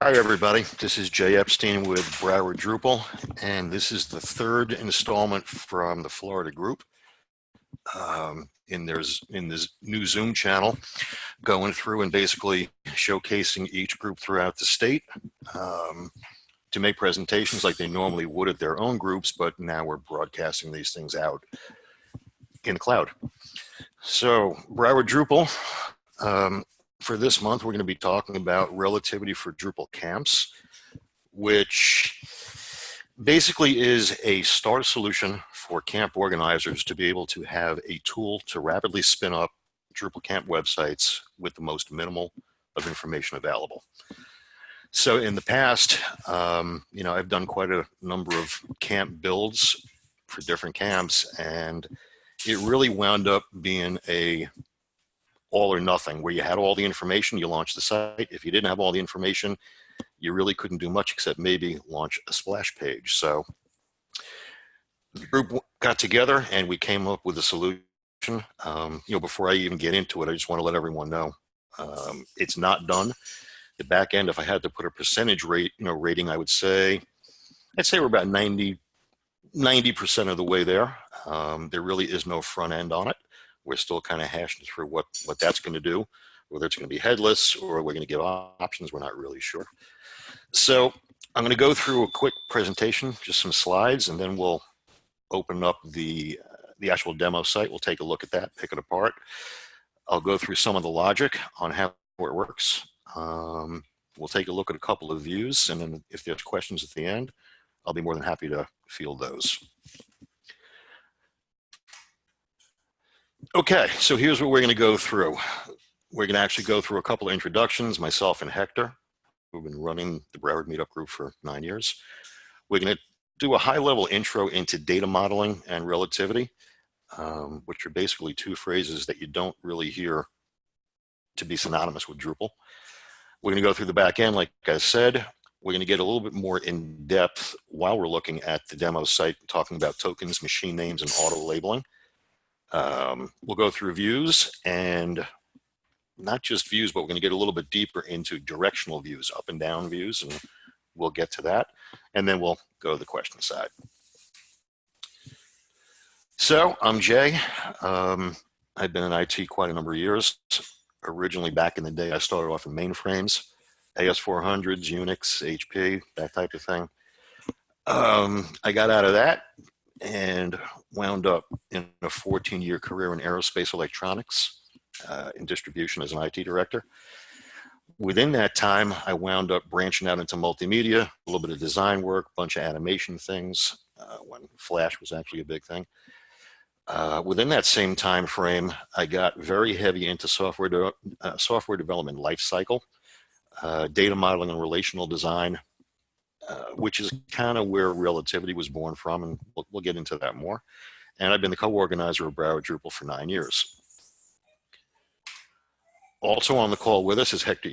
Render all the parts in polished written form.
Hi, everybody. This is Jay Epstein with Broward Drupal, and this is the third installment from the Florida group in this new Zoom channel, going through and basically showcasing each group throughout the state to make presentations like they normally would at their own groups, but now we're broadcasting these things out in the cloud. So, Broward Drupal. For this month, we're going to be talking about Relativity for Drupal camps, which basically is a starter solution for camp organizers to be able to have a tool to rapidly spin up Drupal camp websites with the most minimal of information available. So in the past, I've done quite a number of camp builds for different camps, and it really wound up being a all or nothing, where you had all the information, you launched the site. If you didn't have all the information, you really couldn't do much except maybe launch a splash page. So the group got together and we came up with a solution. Before I even get into it, I just want to let everyone know it's not done. The back end, if I had to put a percentage rating, I'd say we're about 90% of the way there. There really is no front end on it. We're still kind of hashing through what that's going to do, whether it's going to be headless or we're going to give options. We're not really sure. So I'm going to go through a quick presentation, just some slides, and then we'll open up the actual demo site. We'll take a look at that, pick it apart. I'll go through some of the logic on how it works. We'll take a look at a couple of views, and then if there's questions at the end, I'll be more than happy to field those. Okay, so here's what we're going to go through. We're going to actually go through a couple of introductions, myself and Hector, who've been running the Broward Meetup group for 9 years. We're going to do a high-level intro into data modeling and relativity, which are basically two phrases that you don't really hear to be synonymous with Drupal. We're going to go through the back end, like I said. We're going to get a little bit more in depth while we're looking at the demo site, talking about tokens, machine names, and auto labeling. We'll go through views, and not just views, but we're going to get a little bit deeper into directional views, up and down views, and we'll get to that. And then we'll go to the question side. So I'm Jay. I've been in IT quite a number of years. Originally, back in the day, I started off in mainframes, AS400s, Unix, HP, that type of thing. I got out of that and wound up in a 14-year career in aerospace electronics in distribution as an IT director. Within that time, I wound up branching out into multimedia, a little bit of design work, a bunch of animation things, when Flash was actually a big thing. Within that same time frame, I got very heavy into software development lifecycle, data modeling and relational design, which is kind of where Relativity was born from, and we'll get into that more. And I've been the co-organizer of Broward Drupal for 9 years. Also on the call with us is Hector.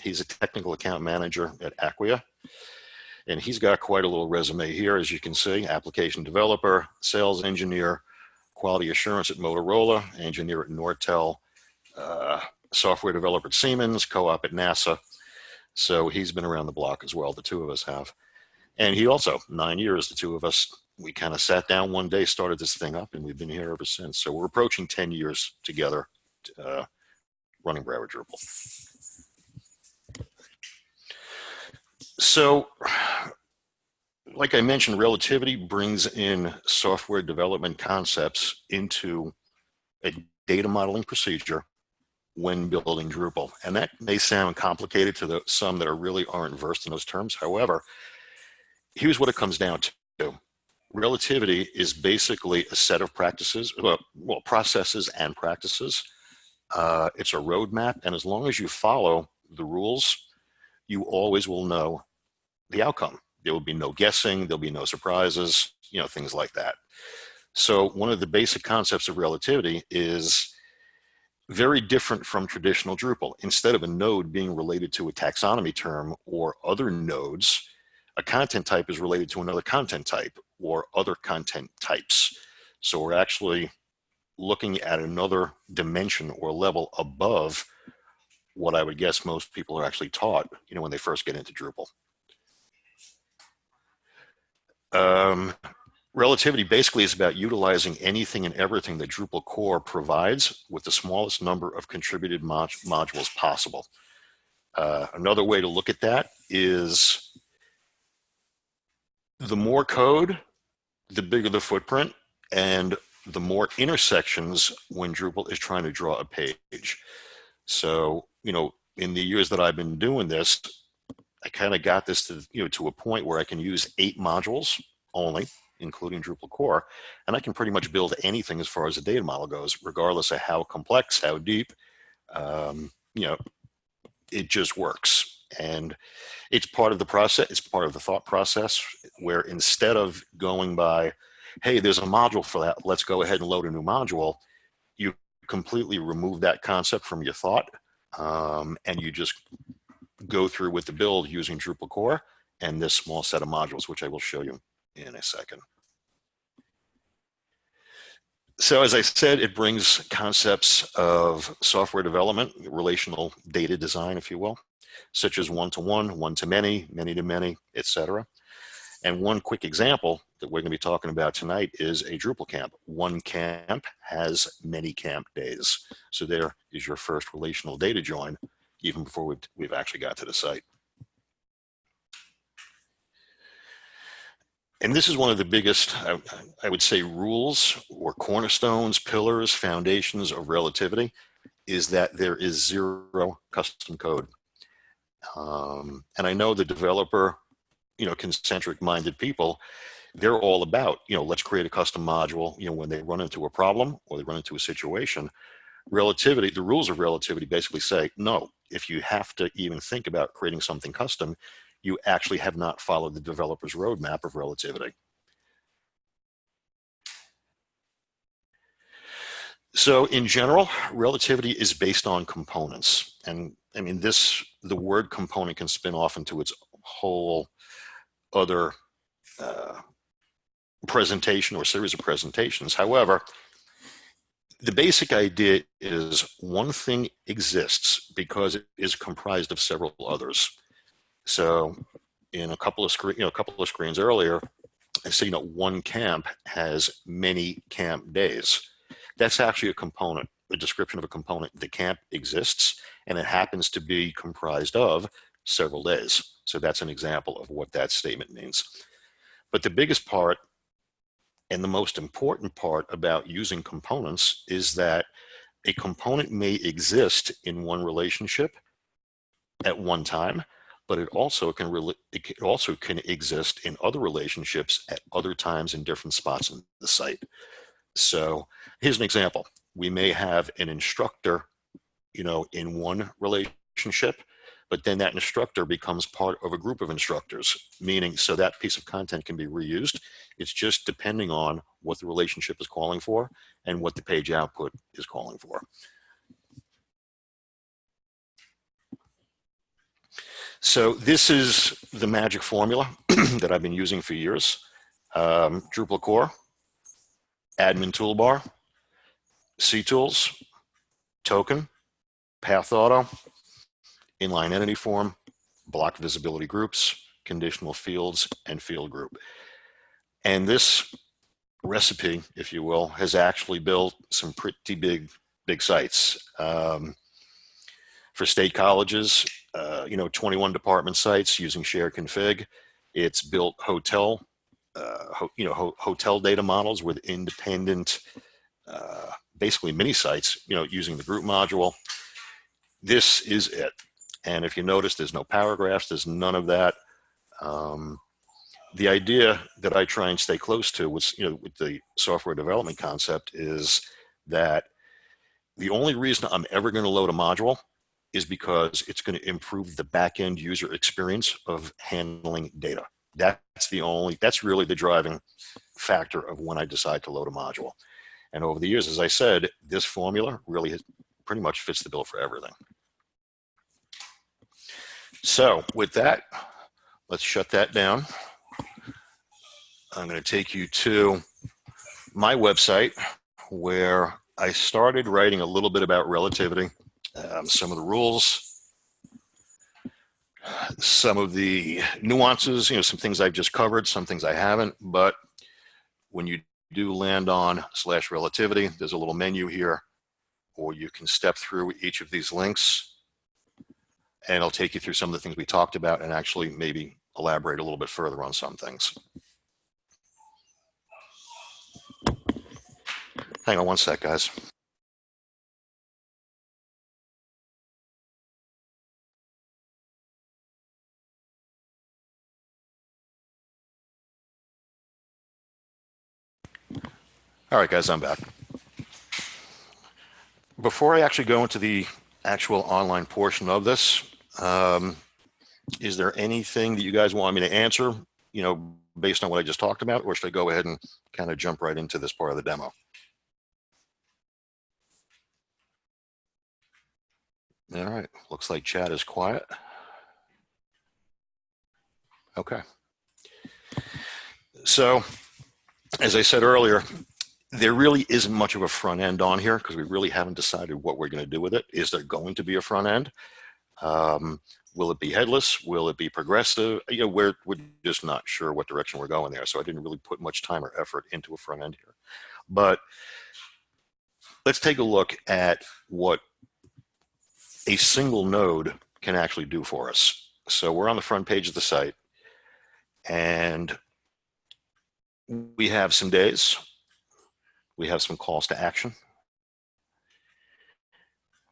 He's a technical account manager at Acquia, and he's got quite a little resume here, as you can see: application developer, sales engineer, quality assurance at Motorola, engineer at Nortel, software developer at Siemens, co-op at NASA. So he's been around the block as well. The two of us have. And he also, 9 years, the two of us, we kind of sat down one day, started this thing up, and we've been here ever since. So we're approaching 10 years together running Broward Drupal. So, like I mentioned, Relativity brings in software development concepts into a data modeling procedure when building Drupal. And that may sound complicated to some that really aren't versed in those terms. However, here's what it comes down to. Relativity is basically a set of practices, processes and practices. It's a roadmap, and as long as you follow the rules, you always will know the outcome. There will be no guessing, there'll be no surprises, things like that. So one of the basic concepts of relativity is very different from traditional Drupal. Instead of a node being related to a taxonomy term or other nodes, a content type is related to another content type or other content types. So we're actually looking at another dimension or level above what I would guess most people are actually taught, when they first get into Drupal. Relativity basically is about utilizing anything and everything that Drupal core provides with the smallest number of contributed modules possible. Another way to look at that is the more code, the bigger the footprint, and the more intersections when Drupal is trying to draw a page. So, in the years that I've been doing this, I kind of got this to a point where I can use 8 modules only, including Drupal core, and I can pretty much build anything as far as the data model goes, regardless of how complex, how deep. It just works, and it's part of the process. It's part of the thought process, where instead of going by, hey, there's a module for that, let's go ahead and load a new module, you completely remove that concept from your thought, and you just go through with the build using Drupal core and this small set of modules, which I will show you in a second. So as I said, it brings concepts of software development, relational data design, if you will, such as one-to-one, one-to-many, many-to-many, etc. And one quick example that we're going to be talking about tonight is a Drupal camp. One camp has many camp days. So there is your first relational data join, even before we've actually got to the site. And this is one of the biggest, I would say, rules or cornerstones, pillars, foundations of relativity, is that there is 0 custom code. And I know the developer, concentric minded people, they're all about, let's create a custom module, when they run into a problem or they run into a situation. Relativity, the rules of relativity basically say, no, if you have to even think about creating something custom, you actually have not followed the developer's roadmap of relativity. So in general, relativity is based on components. And I mean, the word component can spin off into its whole other presentation or series of presentations. However, the basic idea is one thing exists because it is comprised of several others. So in a couple of screens earlier, I say, one camp has many camp days. That's actually a component, a description of a component. The camp exists, and it happens to be comprised of several days. So that's an example of what that statement means. But the biggest part and the most important part about using components is that a component may exist in one relationship at one time, but it also can exist in other relationships at other times in different spots in the site. So here's an example. We may have an instructor, in one relationship, but then that instructor becomes part of a group of instructors, meaning so that piece of content can be reused. It's just depending on what the relationship is calling for and what the page output is calling for. So this is the magic formula that I've been using for years. Drupal core, admin toolbar, ctools, token, path auto, inline entity form, block visibility groups, conditional fields, and field group. And this recipe, if you will, has actually built some pretty big sites. For state colleges, 21 department sites using share config. It's built hotel data models with independent, basically mini sites, using the group module. This is it. And if you notice, there's no paragraphs, there's none of that. The idea that I try and stay close to with the software development concept is that the only reason I'm ever going to load a module is because it's going to improve the back-end user experience of handling data. That's really the driving factor of when I decide to load a module. And over the years, as I said, this formula really pretty much fits the bill for everything. So with that, let's shut that down. I'm going to take you to my website where I started writing a little bit about relativity, some of the rules, some of the nuances, some things I've just covered, some things I haven't, but when you do land on /relativity, there's a little menu here, or you can step through each of these links and it'll take you through some of the things we talked about and actually maybe elaborate a little bit further on some things. Hang on one sec, guys. All right, guys, I'm back. Before I actually go into the actual online portion of this, is there anything that you guys want me to answer, based on what I just talked about, or should I go ahead and kind of jump right into this part of the demo? All right, looks like chat is quiet. Okay. So, as I said earlier, there really isn't much of a front end on here because we really haven't decided what we're going to do with it. Is there going to be a front end? Will it be headless? Will it be progressive? We're just not sure what direction we're going there. So I didn't really put much time or effort into a front end here. But let's take a look at what a single node can actually do for us. So we're on the front page of the site, and we have some days. We have some calls to action.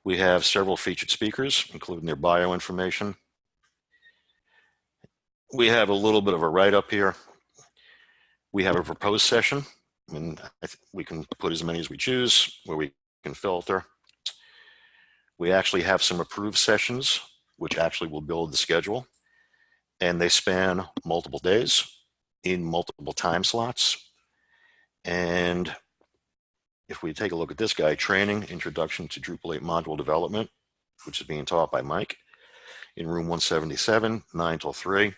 We have several featured speakers, including their bio information. We have a little bit of a write-up here. We have a proposed session, and we can put as many as we choose, where we can filter. We actually have some approved sessions, which actually will build the schedule, and they span multiple days in multiple time slots. And if we take a look at this guy, training, introduction to Drupal 8 module development, which is being taught by Mike in room 177, 9 till 3.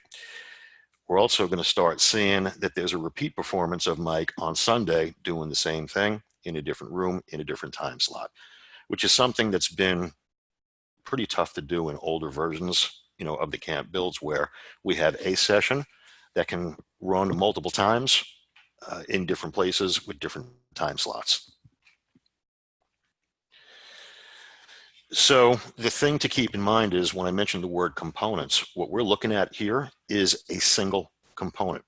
We're also going to start seeing that there's a repeat performance of Mike on Sunday doing the same thing in a different room, in a different time slot, which is something that's been pretty tough to do in older versions, of the camp builds, where we have a session that can run multiple times in different places with different time slots. So the thing to keep in mind is when I mentioned the word components, what we're looking at here is a single component,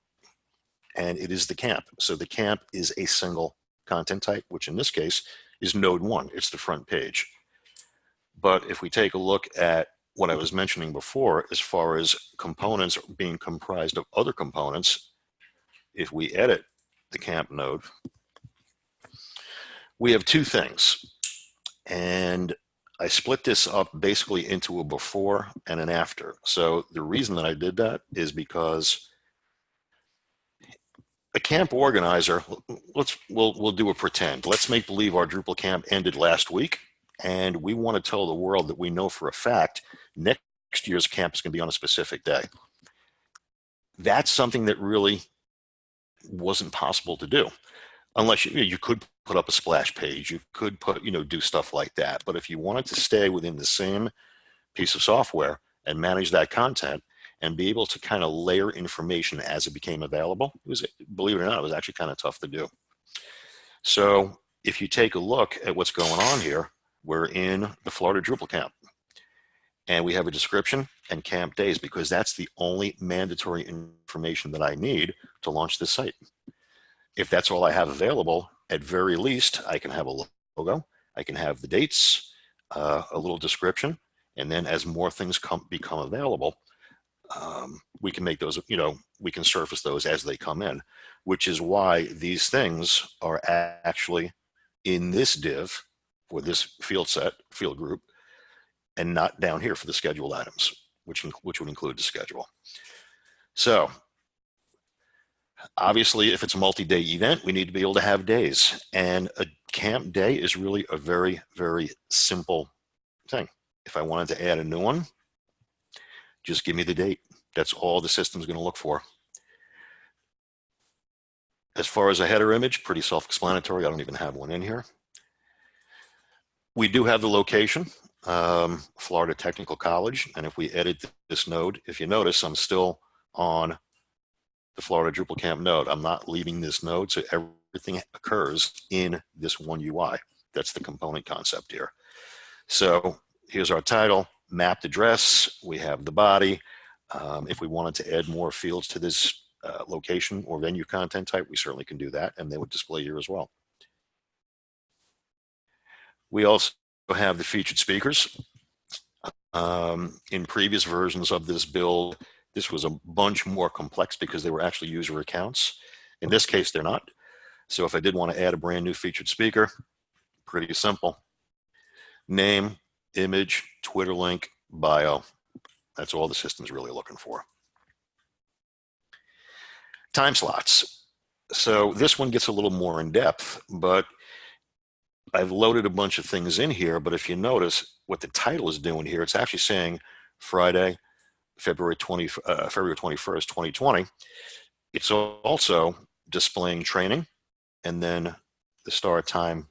and it is the camp. So the camp is a single content type, which in this case is node 1. It's the front page. But if we take a look at what I was mentioning before, as far as components being comprised of other components, if we edit the camp node, we have two things. And I split this up basically into a before and an after. So the reason that I did that is because a camp organizer, we'll do a pretend. Let's make believe our Drupal camp ended last week, and we want to tell the world that we know for a fact next year's camp is going to be on a specific day. That's something that really wasn't possible to do, unless you could put up a splash page, you could do stuff like that. But if you wanted to stay within the same piece of software and manage that content and be able to kind of layer information as it became available, it was, believe it or not, it was actually kind of tough to do. So if you take a look at what's going on here, we're in the Florida Drupal camp, and we have a description and camp days, because that's the only mandatory information that I need to launch this site. If that's all I have available, at very least, I can have a logo, I can have the dates, a little description, and then as more things become available, we can make those, we can surface those as they come in, which is why these things are actually in this div for this field group, and not down here for the scheduled items, which would include the schedule. So obviously, if it's a multi-day event, we need to be able to have days. And a camp day is really a very, very simple thing. If I wanted to add a new one, just give me the date. That's all the system's going to look for. As far as a header image, pretty self-explanatory. I don't even have one in here. We do have the location. Florida Technical College. And if we edit this node, if you notice, I'm still on the Florida Drupal Camp node. I'm not leaving this node, so everything occurs in this one UI. That's the component concept here. So here's our title, mapped address. We have the body. If we wanted to add more fields to this location or venue content type, we certainly can do that, and they would display here as well. We also have the featured speakers. In previous versions of this build, this was a bunch more complex because they were actually user accounts. In this case, they're not. So if I did want to add a brand new featured speaker, pretty simple. Name, image, Twitter link, bio. That's all the system's really looking for. Time slots. So this one gets a little more in depth, but I've loaded a bunch of things in here. But if you notice what the title is doing here, it's actually saying Friday, February 21st, 2020. It's also displaying training and then the start time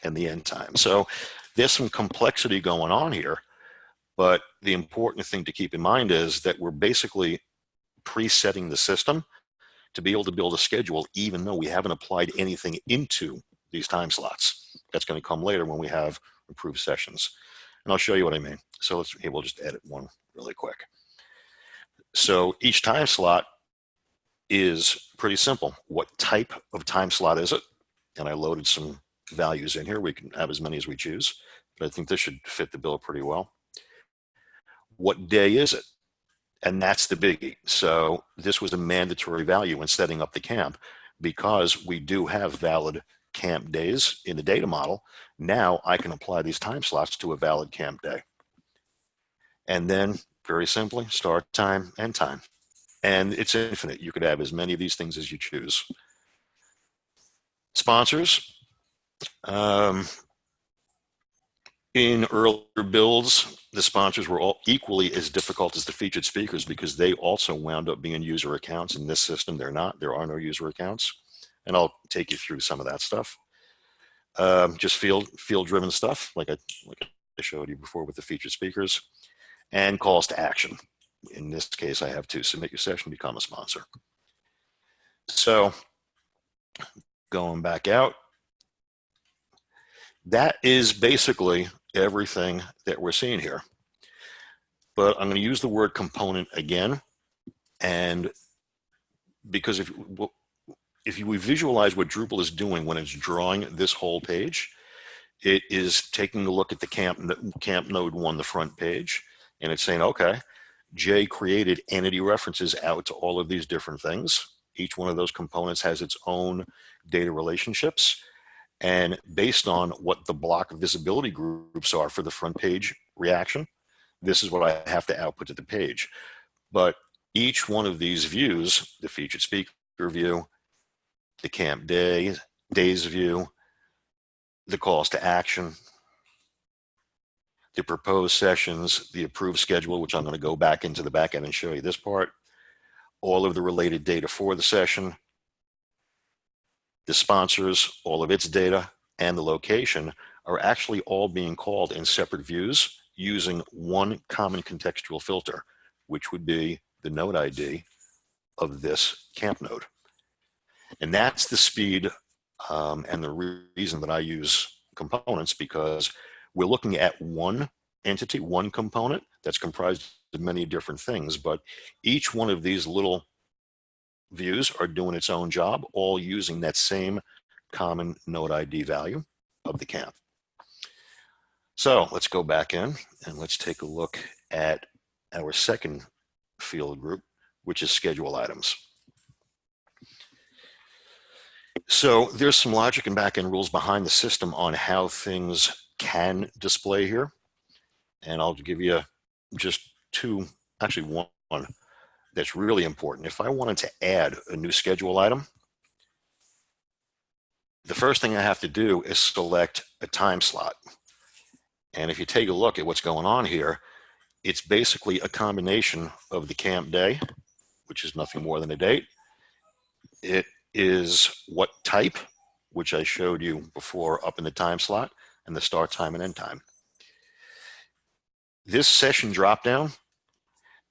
and the end time. So there's some complexity going on here, but the important thing to keep in mind is that we're basically presetting the system to be able to build a schedule even though we haven't applied anything into these time slots. That's going to come later when we have improved sessions. And I'll show you what I mean. So we'll just edit one really quick. So each time slot is pretty simple. What type of time slot is it? And I loaded some values in here. We can have as many as we choose, but I think this should fit the bill pretty well. What day is it? And that's the biggie. So this was a mandatory value when setting up the camp because we do have valid camp days in the data model. Now I can apply these time slots to a valid camp day. And then very simply, start time, end time. And it's infinite. You could have as many of these things as you choose. Sponsors. In earlier builds, the sponsors were all equally as difficult as the featured speakers because they also wound up being user accounts. In this system, they're not. There are no user accounts. And I'll take you through some of that stuff. Just field-driven stuff, like I showed you before with the featured speakers. And calls to action. In this case, I have to submit your session, become a sponsor. So going back out, that is basically everything that we're seeing here. But I'm going to use the word component again. And because if we visualize what Drupal is doing when it's drawing this whole page, it is taking a look at the camp node 1, the front page, and it's saying, okay, Jay created entity references out to all of these different things. Each one of those components has its own data relationships. And based on what the block visibility groups are for the front page reaction, this is what I have to output to the page. But each one of these views, the featured speaker view, the camp days view, the calls to action, the proposed sessions, the approved schedule, which I'm going to go back into the backend and show you this part, all of the related data for the session, the sponsors, all of its data, and the location are actually all being called in separate views using one common contextual filter, which would be the node ID of this camp node. And that's the speed and the reason that I use components, because we're looking at one entity, one component that's comprised of many different things, but each one of these little views are doing its own job, all using that same common node ID value of the camp. So let's go back in and let's take a look at our second field group, which is schedule items. So there's some logic and backend rules behind the system on how things can display here. And I'll give you just two, actually one that's really important. If I wanted to add a new schedule item, the first thing I have to do is select a time slot. And if you take a look at what's going on here, it's basically a combination of the camp day, which is nothing more than a date. It is what type, which I showed you before up in the time slot, and the start time and end time. this session dropdown,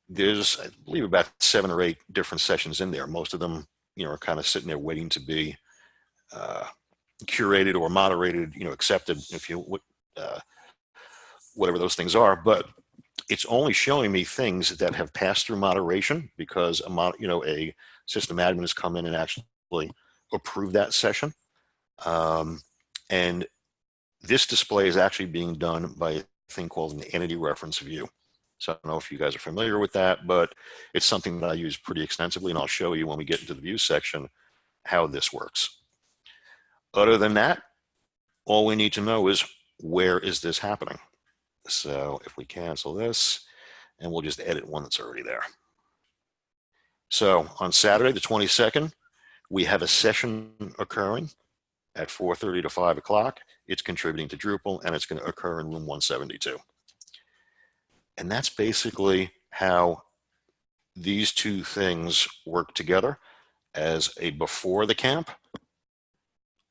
there's, I believe, about 7 or 8 different sessions in there. Most of them, are kind of sitting there waiting to be curated or moderated, accepted, if you whatever those things are. But it's only showing me things that have passed through moderation because a system admin has come in and actually approved that session. And this display is actually being done by a thing called an entity reference view. So I don't know if you guys are familiar with that, but it's something that I use pretty extensively, and I'll show you when we get into the view section how this works. Other than that, all we need to know is, where is this happening? So if we cancel this, and we'll just edit one that's already there. So on Saturday, the 22nd, we have a session occurring at 4:30 to 5 o'clock. It's contributing to Drupal, and it's going to occur in room 172. And that's basically how these two things work together as a before the camp,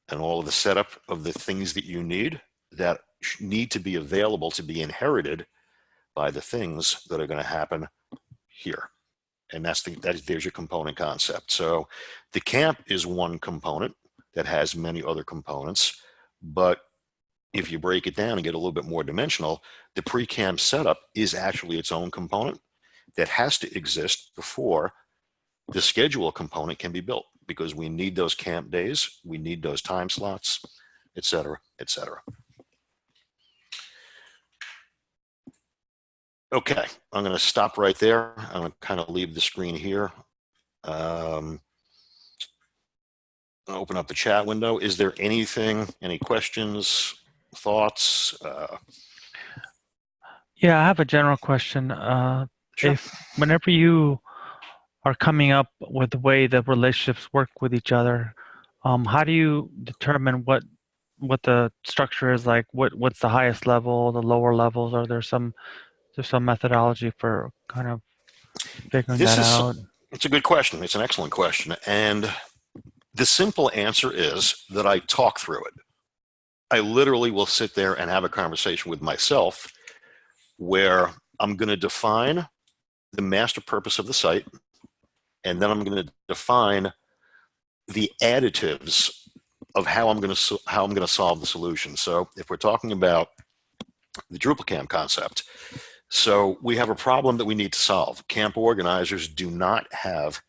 and all of the setup of the things that you need that need to be available to be inherited by the things that are going to happen here. And there's your component concept. So the camp is one component that has many other components, but if you break it down and get a little bit more dimensional, the pre-camp setup is actually its own component that has to exist before the schedule component can be built, because we need those camp days, we need those time slots, et cetera, et cetera. Okay, I'm going to stop right there. I'm going to kind of leave the screen here. Open up the chat window. Is there anything, any questions, thoughts? Yeah, I have a general question. Sure. If whenever you are coming up with the way the relationships work with each other, how do you determine what the structure is like? What's the highest level, the lower levels? Are there some methodology for kind of figuring that out? It's a good question. It's an excellent question. And the simple answer is that I talk through it. I literally will sit there and have a conversation with myself where I'm going to define the master purpose of the site, and then I'm going to define the additives of how I'm going to solve the solution. So if we're talking about the Drupal camp concept, so we have a problem that we need to solve. Camp organizers do not have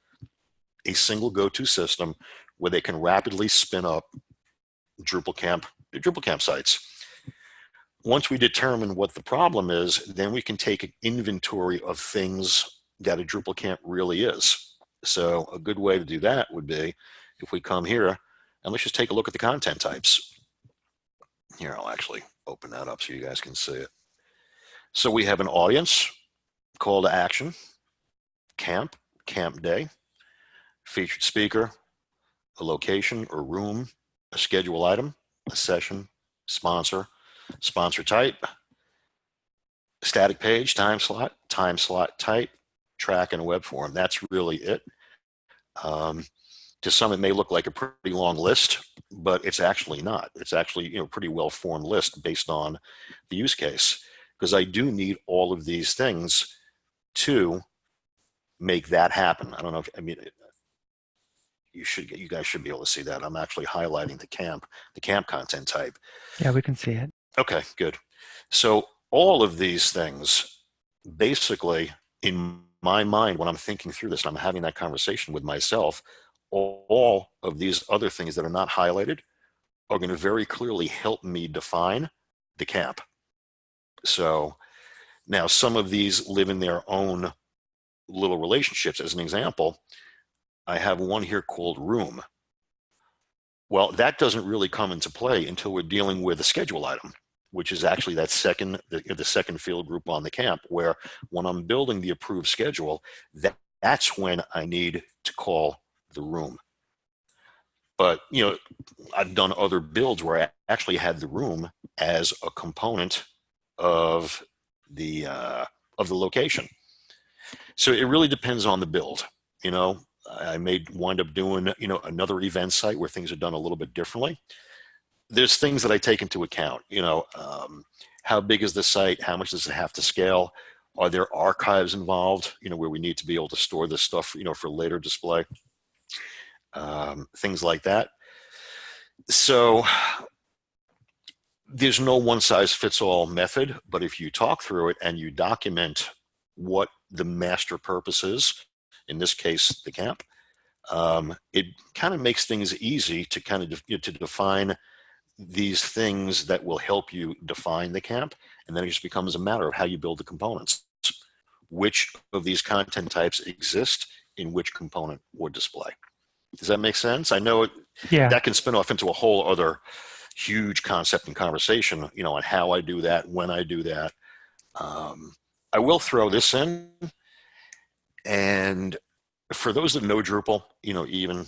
a single go-to system where they can rapidly spin up Drupal camp sites. Once we determine what the problem is, then we can take an inventory of things that a Drupal camp really is. So a good way to do that would be if we come here and let's just take a look at the content types. Here, I'll actually open that up so you guys can see it. So we have an audience, call to action, camp day, featured speaker, a location or room, a schedule item, a session, sponsor type, static page, time slot type, track, and a web form. That's really it. To some, it may look like a pretty long list, but it's actually not. It's actually a pretty well-formed list based on the use case, because I do need all of these things to make that happen. I don't know if, you guys should be able to see that. I'm actually highlighting the camp content type. Yeah, we can see it. Okay, good. So all of these things, basically, in my mind, when I'm thinking through this and I'm having that conversation with myself, all of these other things that are not highlighted are going to very clearly help me define the camp. So now some of these live in their own little relationships. As an example, I have one here called room. Well, that doesn't really come into play until we're dealing with a schedule item, which is actually that the second field group on the camp, where when I'm building the approved schedule, that's when I need to call the room. But I've done other builds where I actually had the room as a component of the location. So it really depends on the build. I may wind up doing another event site where things are done a little bit differently. There's things that I take into account. how big is the site? How much does it have to scale? Are there archives involved, where we need to be able to store this stuff, for later display? Things like that. So there's no one size fits all method, but if you talk through it and you document what the master purpose is, in this case, the camp, it kind of makes things easy to kind of to define these things that will help you define the camp. And then it just becomes a matter of how you build the components. Which of these content types exist in which component or display. Does that make sense? I know that can spin off into a whole other huge concept and conversation, on how I do that, when I do that. I will throw this in, and for those that know Drupal, even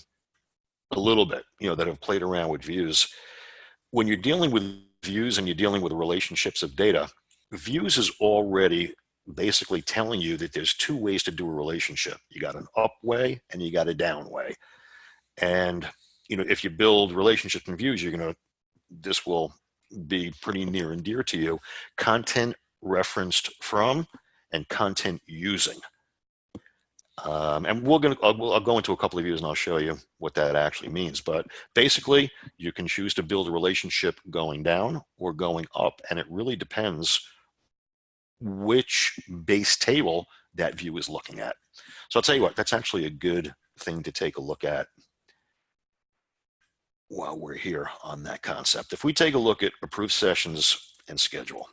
a little bit, that have played around with views, when you're dealing with views and you're dealing with relationships of data, views is already basically telling you that there's two ways to do a relationship. You got an up way and you got a down way. And, if you build relationships and views, this will be pretty near and dear to you. Content referenced from and content using. And I'll go into a couple of views and I'll show you what that actually means. But basically, you can choose to build a relationship going down or going up, and it really depends which base table that view is looking at. So I'll tell you what, that's actually a good thing to take a look at while we're here on that concept. If we take a look at approved sessions and schedule,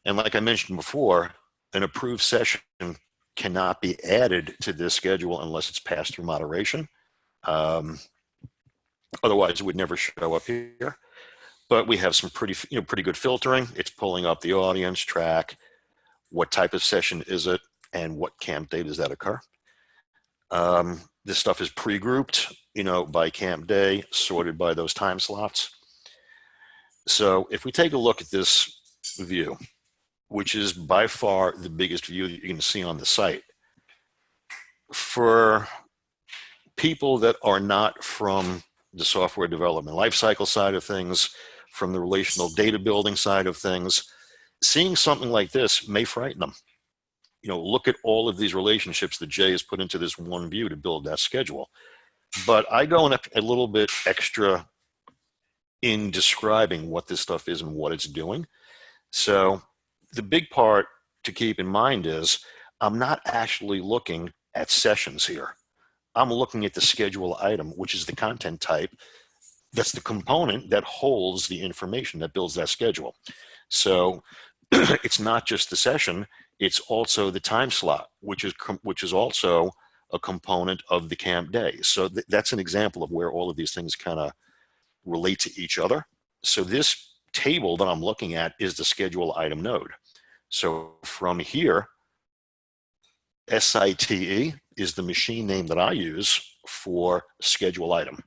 and like I mentioned before, an approved session cannot be added to this schedule unless it's passed through moderation. Otherwise, it would never show up here. But we have some pretty good filtering. It's pulling up the audience, track, what type of session is it, and what camp day does that occur. This stuff is pre-grouped, by camp day, sorted by those time slots. So if we take a look at this view, which is by far the biggest view that you can see on the site, for people that are not from the software development lifecycle side of things, from the relational data building side of things, seeing something like this may frighten them. Look at all of these relationships that Jay has put into this one view to build that schedule. But I go in a little bit extra in describing what this stuff is and what it's doing. So the big part to keep in mind is I'm not actually looking at sessions here. I'm looking at the schedule item, which is the content type. That's the component that holds the information that builds that schedule. So it's not just the session, it's also the time slot, which is also a component of the camp day. So that's an example of where all of these things kind of relate to each other. So this table that I'm looking at is the schedule item node. So from here, SITE is the machine name that I use for schedule item.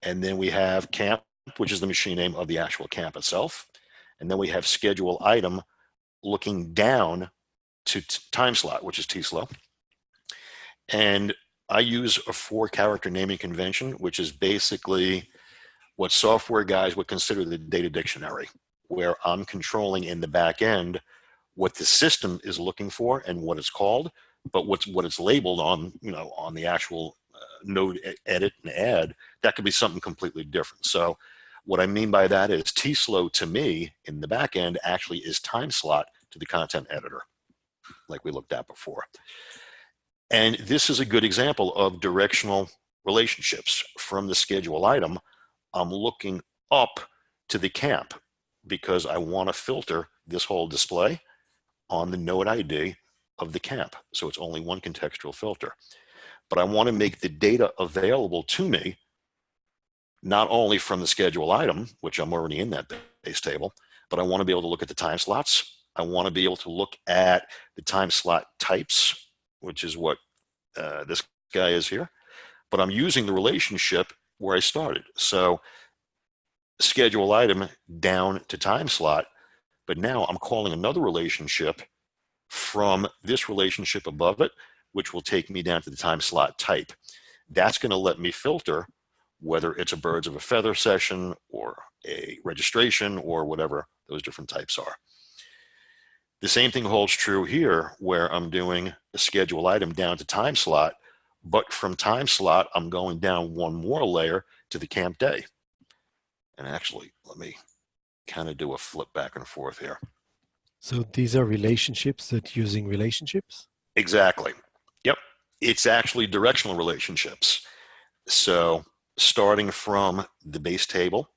And then we have camp, which is the machine name of the actual camp itself. And then we have schedule item looking down to time slot, which is TSLO. And I use a 4-character naming convention, which is basically what software guys would consider the data dictionary, where I'm controlling in the back end what the system is looking for and what it's called, but what it's labeled on, on the actual node edit and add, that could be something completely different. So what I mean by that is TSLO to me in the back end actually is time slot to the content editor, like we looked at before. And this is a good example of directional relationships. From the schedule item, I'm looking up to the camp because I want to filter this whole display on the node ID of the camp. So it's only one contextual filter. But I want to make the data available to me, not only from the schedule item, which I'm already in that base table, but I want to be able to look at the time slots. I want to be able to look at the time slot types, which is what this guy is here. But I'm using the relationship where I started. So schedule item down to time slot, but now I'm calling another relationship from this relationship above it, which will take me down to the time slot type. That's going to let me filter whether it's a birds of a feather session or a registration or whatever those different types are. The same thing holds true here where I'm doing a schedule item down to time slot, but from time slot, I'm going down one more layer to the camp day. And actually, let me kind of do a flip back and forth here. So these are relationships that using relationships? Exactly. Yep. It's actually directional relationships. So starting from the base table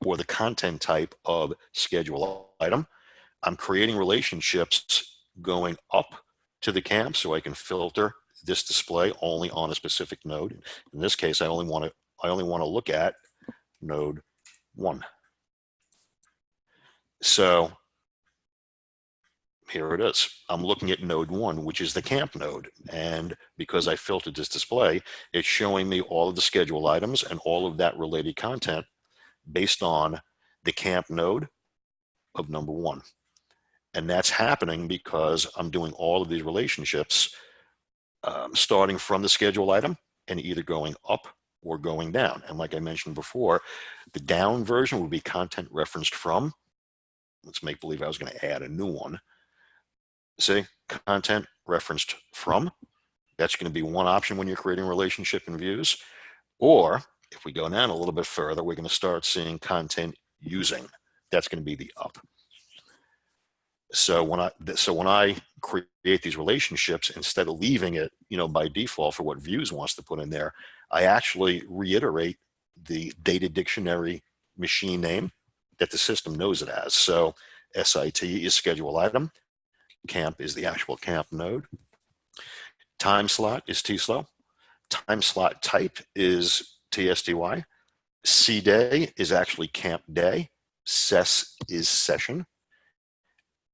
or the content type of schedule item, I'm creating relationships going up to the camp so I can filter this display only on a specific node. In this case, I only want to look at node 1. So here it is. I'm looking at node 1, which is the camp node. And because I filtered this display, it's showing me all of the schedule items and all of that related content based on the camp node of number 1. And that's happening because I'm doing all of these relationships starting from the schedule item and either going up or going down. And like I mentioned before, the down version would be content referenced from. Let's make believe I was going to add a new one. See, content referenced from. That's going to be one option when you're creating a relationship in views. Or if we go down a little bit further, we're going to start seeing content using. That's going to be the up. So when I create these relationships, instead of leaving it, by default for what views wants to put in there, I actually reiterate the data dictionary machine name that the system knows it as. So SIT is schedule item. Camp is the actual camp node. Time slot is tslow. Time slot type is tsty. CDay is actually camp day. Ses is session.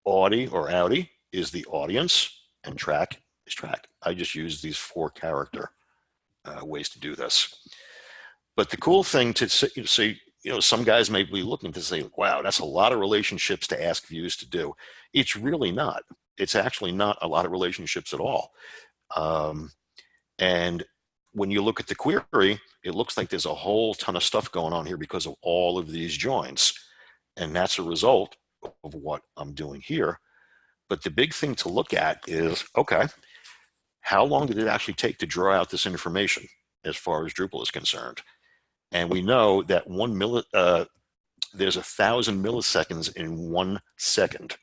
Audi or Audi is the audience, and track is track. I just use these 4 character ways to do this. But the cool thing to see, some guys may be looking to say, wow, that's a lot of relationships to ask views to do. It's really not. It's actually not a lot of relationships at all. And when you look at the query, it looks like there's a whole ton of stuff going on here because of all of these joins. And that's a result of what I'm doing here. But the big thing to look at is, okay, how long did it actually take to draw out this information as far as Drupal is concerned? And we know that there's 1,000 milliseconds in 1 second.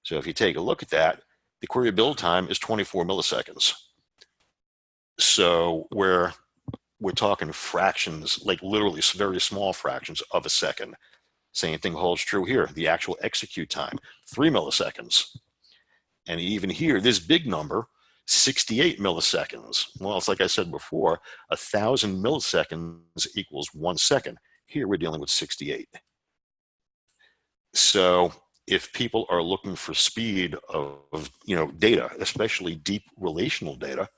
So if you take a look at that, the query build time is 24 milliseconds. So we're talking fractions, like literally very small fractions of a second. Same thing holds true here. The actual execute time, 3 milliseconds. And even here, this big number, 68 milliseconds. Well, it's like I said before, 1,000 milliseconds equals 1 second. Here we're dealing with 68. So if people are looking for speed of data, especially deep relational data,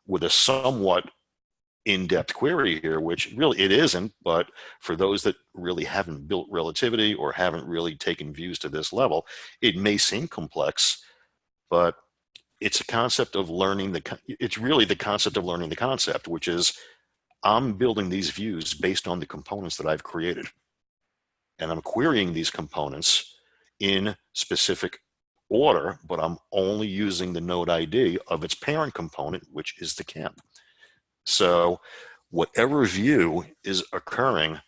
with a somewhat in-depth query here, which really it isn't, but for those that really haven't built Relativity or haven't really taken views to this level, it may seem complex, but it's a concept of learning it's really the concept of learning the concept, which is I'm building these views based on the components that I've created. And I'm querying these components in specific order, but I'm only using the node ID of its parent component, which is the camp. So whatever view is occurring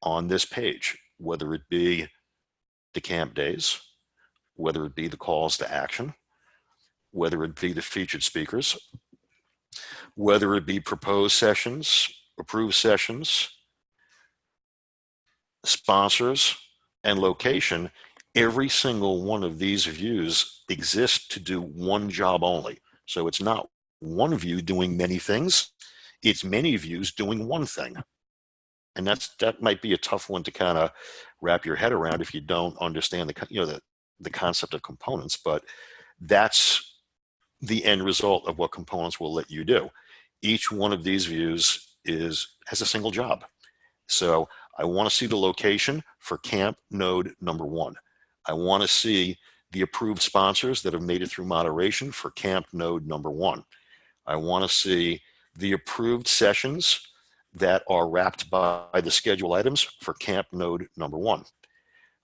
on this page, whether it be the camp days, whether it be the calls to action, whether it be the featured speakers, whether it be proposed sessions, approved sessions, sponsors, and location, every single one of these views exists to do one job only. So it's not one view doing many things. It's many views doing one thing. And that might be a tough one to kind of wrap your head around if you don't understand the concept of components, but that's the end result of what components will let you do. Each one of these views has a single job. So I want to see the location for camp node number 1. I want to see the approved sponsors that have made it through moderation for camp node number 1. I want to see the approved sessions that are wrapped by the schedule items for camp node number 1.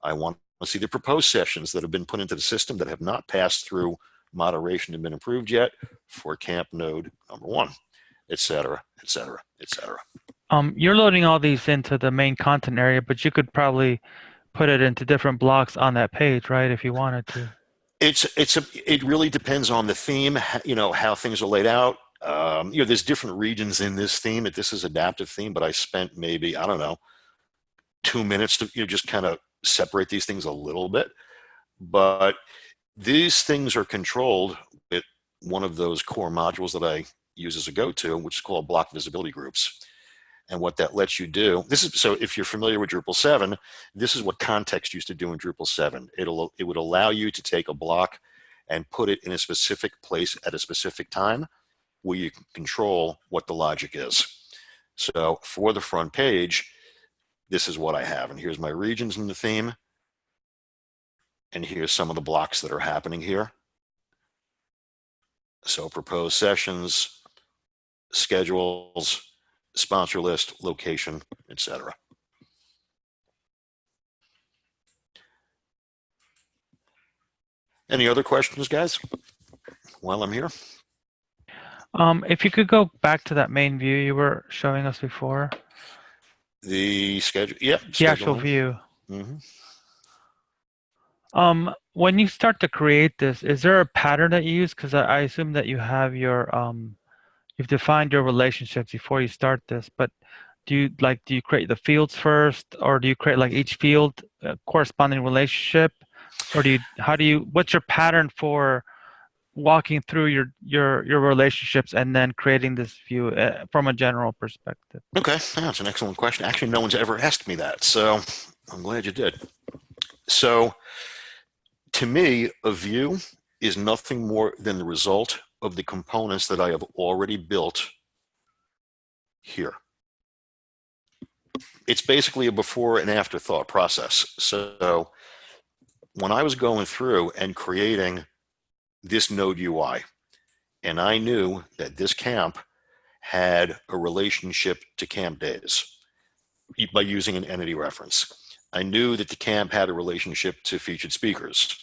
I want to see the proposed sessions that have been put into the system that have not passed through moderation and been approved yet for camp node number 1, et cetera, et cetera, et cetera. You're loading all these into the main content area, but you could probably put it into different blocks on that page, right? If you wanted to. It really depends on the theme, how things are laid out. There's different regions in this theme. This is adaptive theme, but I spent maybe, I don't know, 2 minutes to just kind of separate these things a little bit. But these things are controlled with one of those core modules that I use as a go-to, which is called block visibility groups. And what that lets you do, so if you're familiar with Drupal 7, this is what context used to do in Drupal 7. It would allow you to take a block and put it in a specific place at a specific time where you can control what the logic is. So for the front page, this is what I have. And here's my regions in the theme. And here's some of the blocks that are happening here. So proposed sessions, schedules, sponsor list, location, etc. Any other questions, guys, while I'm here? If you could go back to that main view you were showing us before. The schedule, yeah. The actual view. Mm-hmm. When you start to create this, is there a pattern that you use? Because I assume that you have your you've defined your relationships before you start this, but do you create the fields first, or do you create like each field corresponding relationship, or what's your pattern for walking through your relationships and then creating this view from a general perspective? Okay, that's an excellent question. Actually, no one's ever asked me that, so I'm glad you did. So to me, a view is nothing more than the result of the components that I have already built here. It's basically a before and after thought process. So when I was going through and creating this node UI, and I knew that this camp had a relationship to camp days by using an entity reference. I knew that the camp had a relationship to featured speakers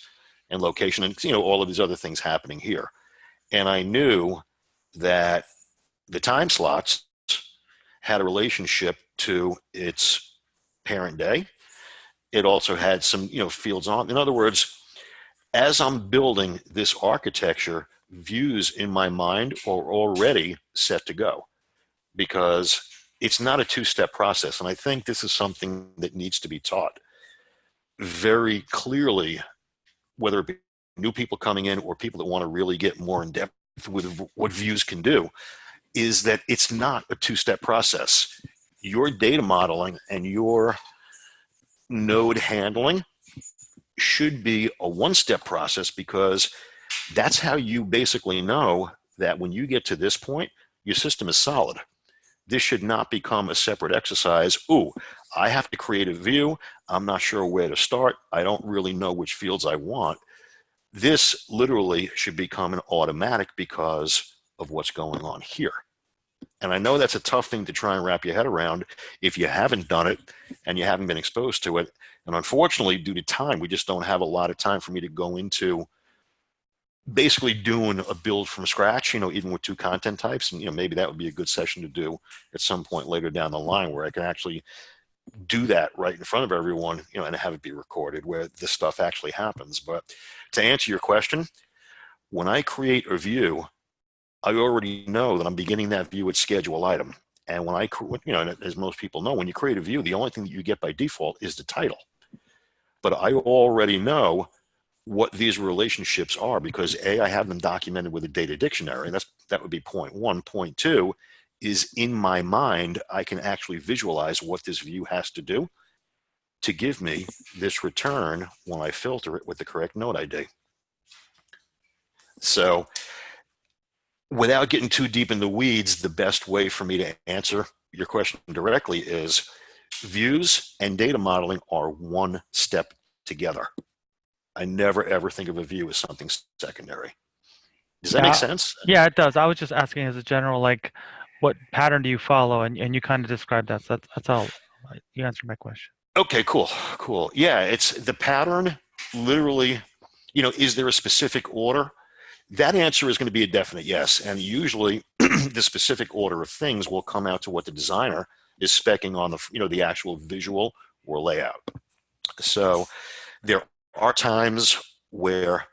and location, and all of these other things happening here. And I knew that the time slots had a relationship to its parent day. It also had some fields on. In other words, as I'm building this architecture, views in my mind are already set to go, because it's not a two-step process. And I think this is something that needs to be taught very clearly, whether it be new people coming in or people that want to really get more in depth with what views can do, is that it's not a two-step process. Your data modeling and your node handling should be a one-step process, because that's how you basically know that when you get to this point, your system is solid. This should not become a separate exercise. Ooh, I have to create a view. I'm not sure where to start. I don't really know which fields I want. This literally should become an automatic because of what's going on here. And I know that's a tough thing to try and wrap your head around if you haven't done it and you haven't been exposed to it. And unfortunately, due to time, we just don't have a lot of time for me to go into basically doing a build from scratch, even with two content types. And, maybe that would be a good session to do at some point later down the line, where I can actually do that right in front of everyone, and have it be recorded where this stuff actually happens. But to answer your question, when I create a view, I already know that I'm beginning that view with schedule item. And when as most people know, when you create a view, the only thing that you get by default is the title. But I already know what these relationships are, because A, I have them documented with a data dictionary, and that would be point one. Point two is, in my mind, I can actually visualize what this view has to do to give me this return when I filter it with the correct node ID. So without getting too deep in the weeds, the best way for me to answer your question directly is views and data modeling are one step together. I never ever think of a view as something secondary. Does that make sense? Yeah, it does. I was just asking as a general, what pattern do you follow? And you kind of described that. So that's all. You answered my question. Okay, cool. Yeah, it's the pattern, literally, is there a specific order? That answer is going to be a definite yes. And usually the specific order of things will come out to what the designer is speccing on the actual visual or layout. So there are times where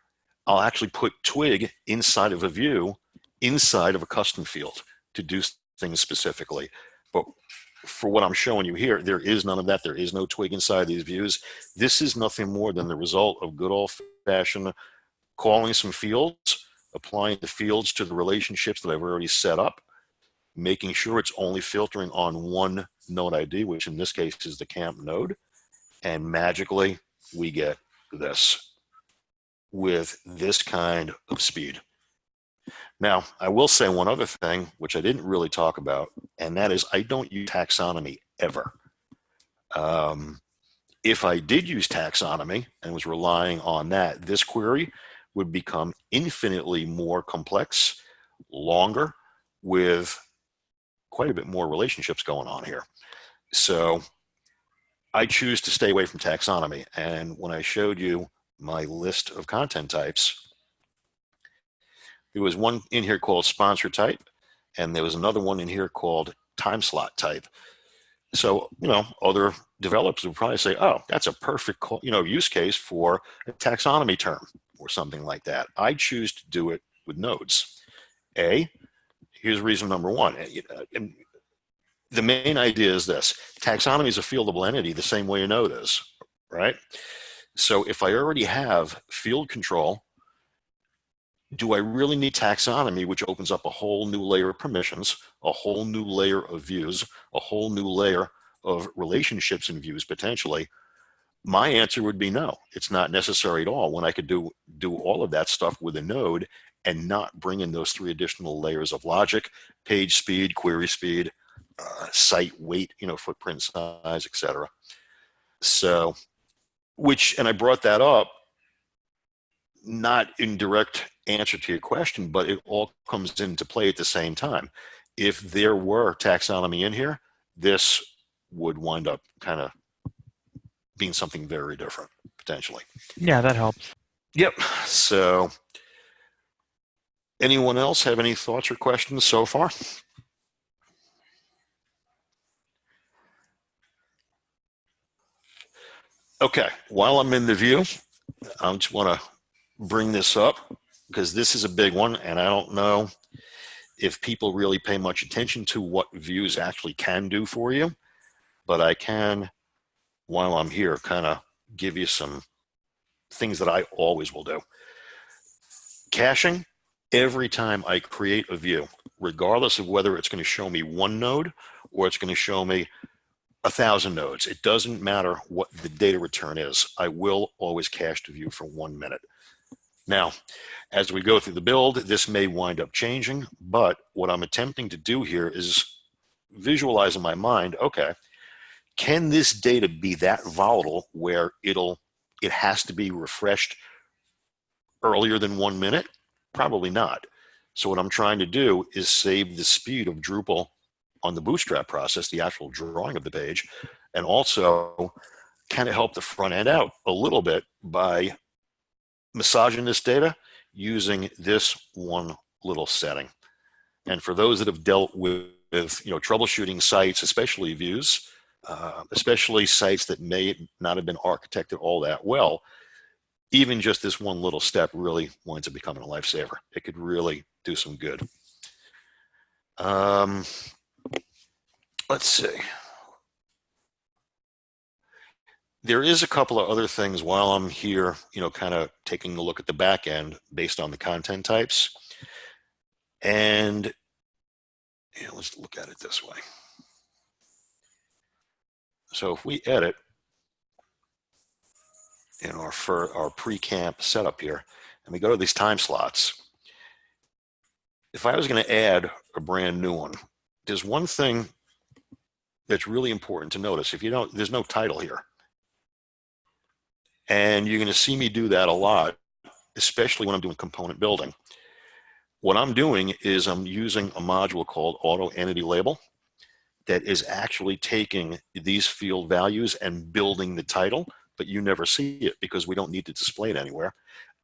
I'll actually put twig inside of a view, inside of a custom field to do things specifically. But for what I'm showing you here, there is none of that. There is no twig inside these views. This is nothing more than the result of good old-fashioned calling some fields, applying the fields to the relationships that I've already set up, making sure it's only filtering on one node ID, which in this case is the camp node, and magically we get this with this kind of speed. Now, I will say one other thing, which I didn't really talk about, and that is I don't use taxonomy ever. If I did use taxonomy and was relying on that, this query would become infinitely more complex, longer, with quite a bit more relationships going on here. So I choose to stay away from taxonomy. And when I showed you my list of content types, there was one in here called sponsor type, and there was another one in here called time slot type. So, other developers would probably say, oh, that's a perfect, use case for a taxonomy term or something like that. I choose to do it with nodes. Here's reason number one. And the main idea is this. Taxonomy is a fieldable entity the same way a node is, right? So if I already have field control, do I really need taxonomy, which opens up a whole new layer of permissions, a whole new layer of views, a whole new layer of relationships and views potentially? My answer would be no. It's not necessary at all when I could do all of that stuff with a node and not bring in those 3 additional layers of logic, page speed, query speed, site weight, footprint size, etc. So, and I brought that up not in direct answer to your question, but it all comes into play at the same time. If there were taxonomy in here, this would wind up kind of being something very different, potentially. Yeah, that helps. Yep. So anyone else have any thoughts or questions so far? Okay. While I'm in the view, I just want to bring this up because this is a big one, and I don't know if people really pay much attention to what views actually can do for you, but I can, while I'm here, kind of give you some things that I always will do. Caching, every time I create a view, regardless of whether it's going to show me one node or it's going to show me 1,000 nodes, it doesn't matter what the data return is, I will always cache the view for 1 minute. Now, as we go through the build, this may wind up changing, but what I'm attempting to do here is visualize in my mind, okay, can this data be that volatile where it has to be refreshed earlier than 1 minute? Probably not. So what I'm trying to do is save the speed of Drupal on the bootstrap process, the actual drawing of the page, and also kind of help the front end out a little bit by massaging this data using this one little setting. And for those that have dealt with troubleshooting sites, especially views, especially sites that may not have been architected all that well, even just this one little step really winds up becoming a lifesaver. It could really do some good. Let's see. There is a couple of other things while I'm here, kind of taking a look at the back end based on the content types. And let's look at it this way. So if we edit in our pre-camp setup here, and we go to these time slots, if I was going to add a brand new one, there's one thing that's really important to notice. There's no title here. And you're going to see me do that a lot, especially when I'm doing component building. what I'm doing is I'm using a module called auto entity label that is actually taking these field values and building the title, but you never see it because we don't need to display it anywhere,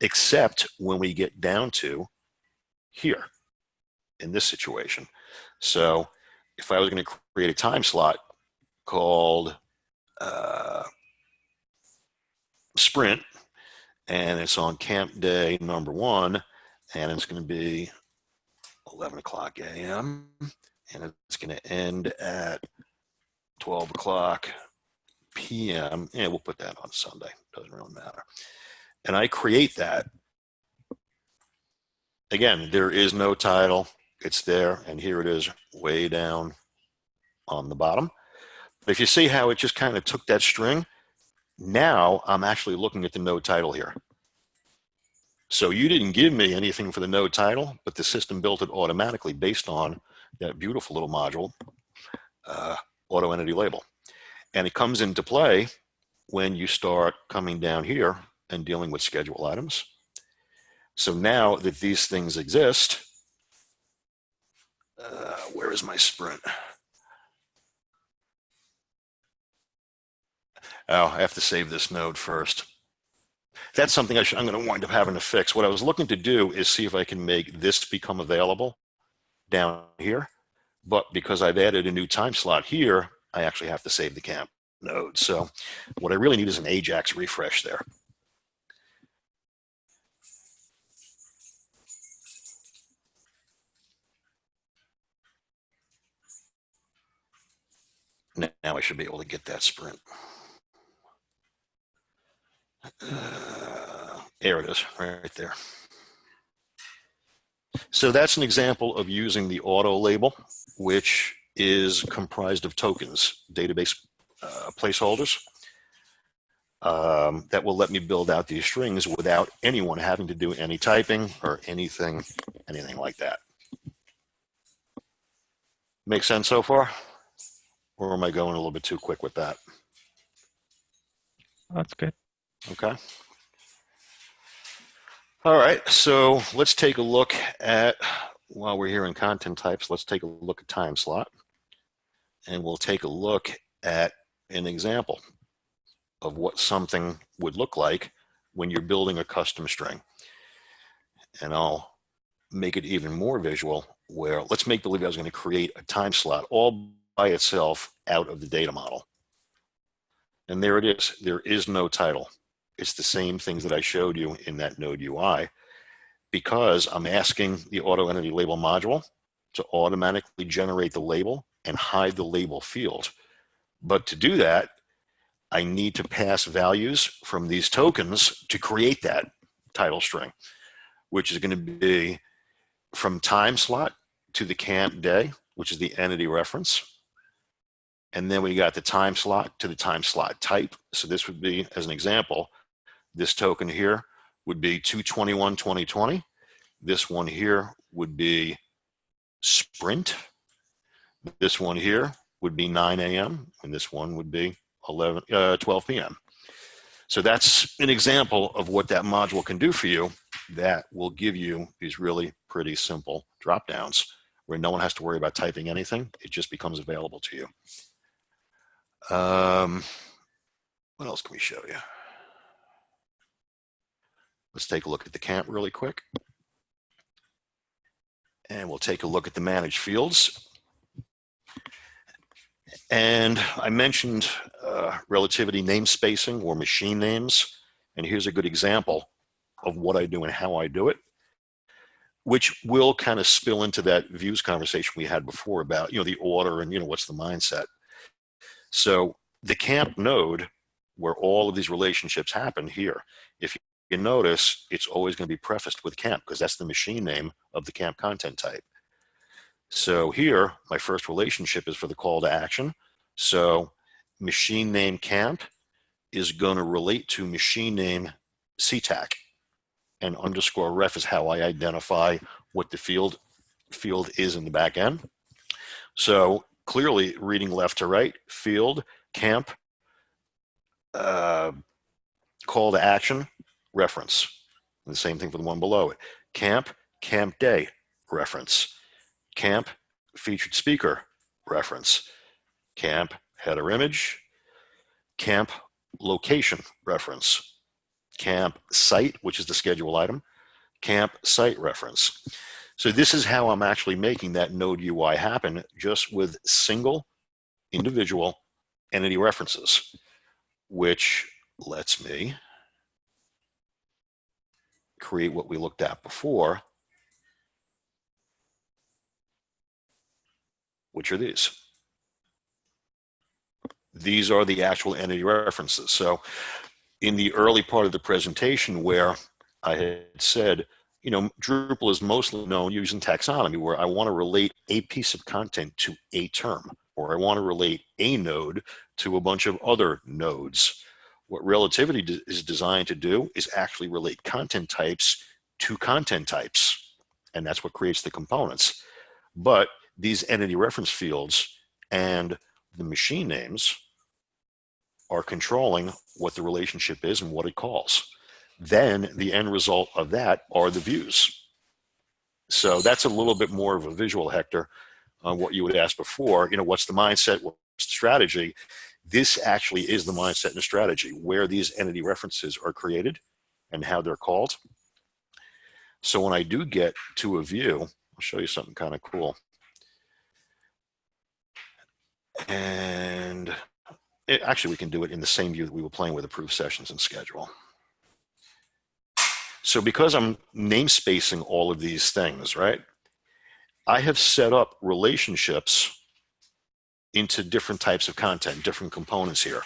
except when we get down to here in this situation. So if I was going to create a time slot called sprint, and it's on camp day number 1, and it's going to be 11 o'clock a.m., and it's going to end at 12 o'clock p.m. Yeah, we'll put that on Sunday. Doesn't really matter. And I create that. Again, there is no title. It's there, and here it is way down on the bottom. But if you see how it just kind of took that string, now I'm actually looking at the node title here. So you didn't give me anything for the node title, but the system built it automatically based on that beautiful little module, auto entity label. And it comes into play when you start coming down here and dealing with schedule items. So now that these things exist, where is my sprint? Oh, I have to save this node first. That's something I'm going to wind up having to fix. What I was looking to do is see if I can make this become available down here. But because I've added a new time slot here, I actually have to save the camp node. So what I really need is an Ajax refresh there. Now I should be able to get that sprint. There it is, right there. So that's an example of using the auto label, which is comprised of tokens, database placeholders, that will let me build out these strings without anyone having to do any typing or anything like that. Make sense so far? Or am I going a little bit too quick with that? That's good. Okay. All right, so let's take a look at, while we're here in content types, let's take a look at time slot. And we'll take a look at an example of what something would look like when you're building a custom string. And I'll make it even more visual, where let's make believe I was going to create a time slot all by itself out of the data model. And there it is. There is no title. It's the same things that I showed you in that node UI, because I'm asking the auto entity label module to automatically generate the label and hide the label field. But to do that, I need to pass values from these tokens to create that title string, which is going to be from time slot to the camp day, which is the entity reference. And then we got the time slot to the time slot type. So this would be, as an example, this token here would be 2/21/2020. This one here would be sprint. This one here would be 9 a.m. and this one would be 12 p.m. So that's an example of what that module can do for you. That will give you these really pretty simple drop downs where no one has to worry about typing anything. It just becomes available to you. What else can we show you? Let's take a look at the camp really quick. And we'll take a look at the managed fields. And I mentioned relativity namespacing or machine names. And here's a good example of what I do and how I do it, which will kind of spill into that views conversation we had before about, the order and, what's the mindset. So the camp node, where all of these relationships happen here, if you notice, it's always going to be prefaced with camp because that's the machine name of the camp content type. So here, my first relationship is for the call to action. So machine name camp is going to relate to machine name CTAC, and underscore ref is how I identify what the field is in the back end. So clearly reading left to right, field, camp, call to action, reference. And the same thing for the one below it. Camp day, reference, camp featured speaker reference, camp header image, camp location reference, camp site, which is the schedule item, camp site reference. So this is how I'm actually making that node UI happen, just with single individual entity references, which lets me create what we looked at before, which are these. These are the actual entity references. So in the early part of the presentation where I had said, you know, Drupal is mostly known using taxonomy, where I want to relate a piece of content to a term, or I want to relate a node to a bunch of other nodes. What Relativity is designed to do is actually relate content types to content types, and that's what creates the components. But these entity reference fields and the machine names are controlling what the relationship is and what it calls. Then the end result of that are the views. So that's a little bit more of a visual, Hector, on what you would ask before. You know, what's the mindset, what's the strategy? This actually is the mindset and the strategy, where these entity references are created and how they're called. So when I do get to a view, I'll show you something kind of cool. And actually, we can do it in the same view that we were playing with approved sessions and schedule. So because I'm namespacing all of these things, right, I have set up relationships into different types of content, different components here.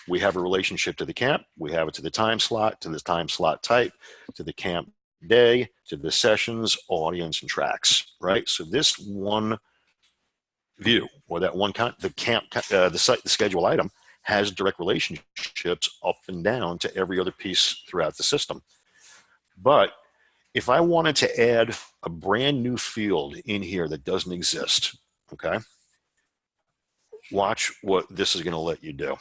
We have a relationship to the camp, we have it to the time slot type, to the camp day, to the sessions, audience, and tracks, right? So this one view, or that one the schedule item, has direct relationships up and down to every other piece throughout the system. But if I wanted to add a brand new field in here that doesn't exist, okay, watch what this is going to let you do.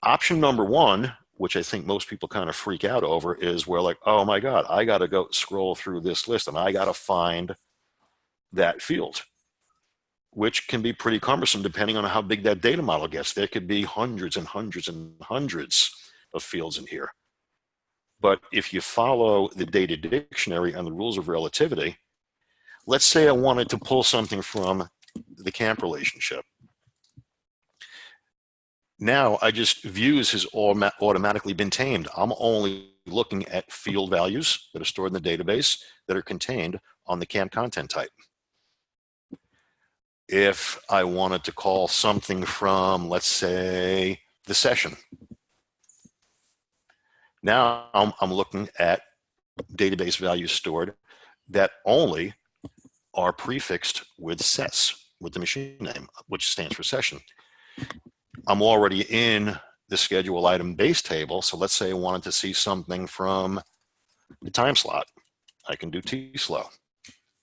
Option number one, which I think most people kind of freak out over, is where like, oh my God, I got to go scroll through this list and I got to find that field, which can be pretty cumbersome depending on how big that data model gets. There could be hundreds and hundreds and hundreds of fields in here. But if you follow the data dictionary and the rules of relativity, let's say I wanted to pull something from the camp relationship. Now I just views has automatically been tamed. I'm only looking at field values that are stored in the database that are contained on the camp content type. If I wanted to call something from, let's say, the session, now I'm looking at database values stored that only are prefixed with ses, with the machine name, which stands for session. I'm already in the schedule item base table, so let's say I wanted to see something from the time slot. I can do tslow.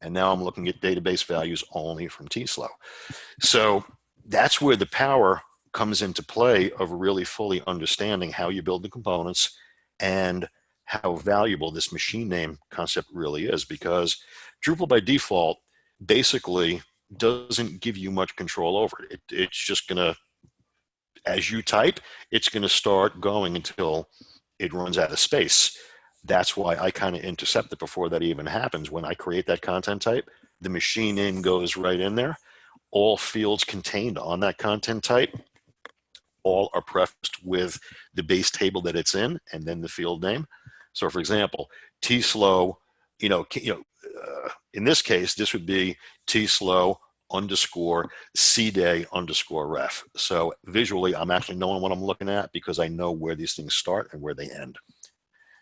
And now I'm looking at database values only from tslow. So that's where the power comes into play of really fully understanding how you build the components and how valuable this machine name concept really is, because Drupal by default basically doesn't give you much control over it. It's just going to, as you type, it's going to start going until it runs out of space. That's why I kind of intercept it before that even happens. When I create that content type, the machine name goes right in there. All fields contained on that content type, all are prefaced with the base table that it's in, and then the field name. So, for example, tslow, in this case, this would be tslow _ cday _ ref. So visually, I'm actually knowing what I'm looking at because I know where these things start and where they end.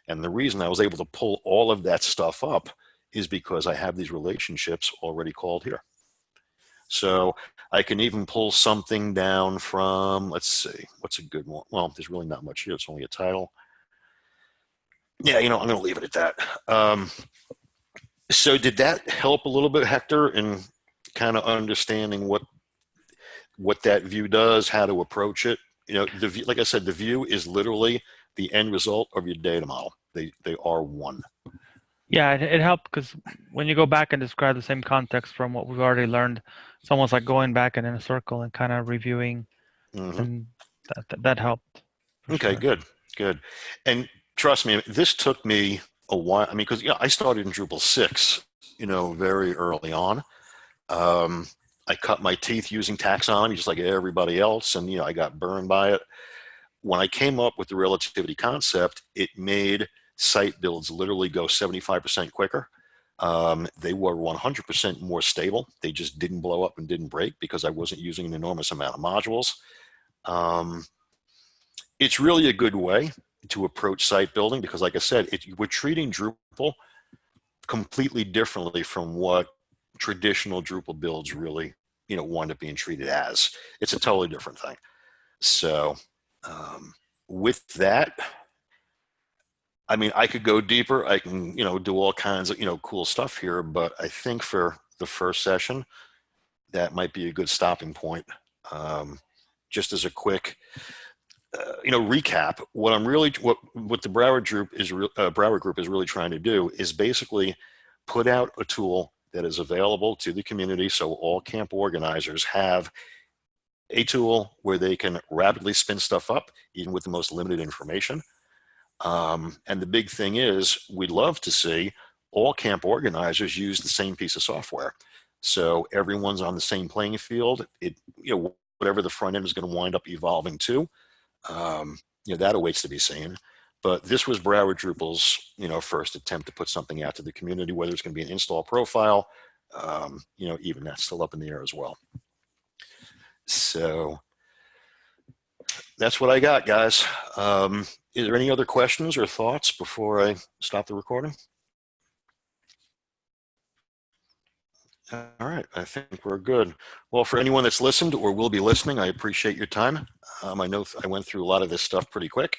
And the reason I was able to pull all of that stuff up is because I have these relationships already called here. So I can even pull something down from, let's see, what's a good one? Well, there's really not much here. It's only a title. Yeah, I'm going to leave it at that. So did that help a little bit, Hector, in kind of understanding what that view does, how to approach it? The view, like I said, the view is literally the end result of your data model. They are one. Yeah, it helped because when you go back and describe the same context from what we've already learned, it's almost like going back and in a circle and kind of reviewing, Hmm. and that helped for Okay, sure. good, good. And trust me, this took me a while. I mean, because I started in Drupal 6, very early on. Um, I cut my teeth using taxonomy just like everybody else, and I got burned by it. When I came up with the relativity concept, it made site builds literally go 75% quicker. They were 100% more stable. They just didn't blow up and didn't break because I wasn't using an enormous amount of modules. Um, it's really a good way to approach site building because, like I said, we're treating Drupal completely differently from what traditional Drupal builds really, wind up being treated as. It's a totally different thing. So, with that, I mean, I could go deeper. I can, do all kinds of, cool stuff here, but I think for the first session, that might be a good stopping point. Just as a quick, recap, what the Broward Group is really trying to do is basically put out a tool that is available to the community, so all camp organizers have a tool where they can rapidly spin stuff up, even with the most limited information. And the big thing is, we'd love to see all camp organizers use the same piece of software, so everyone's on the same playing field. Whatever the front end is going to wind up evolving to, that awaits to be seen. But this was Broward Drupal's, first attempt to put something out to the community, whether it's going to be an install profile, even that's still up in the air as well. So that's what I got, guys. Is there any other questions or thoughts before I stop the recording? All right, I think we're good. Well, for anyone that's listened or will be listening, I appreciate your time. I know I went through a lot of this stuff pretty quick.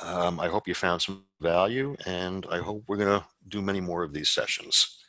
I hope you found some value, and I hope we're going to do many more of these sessions.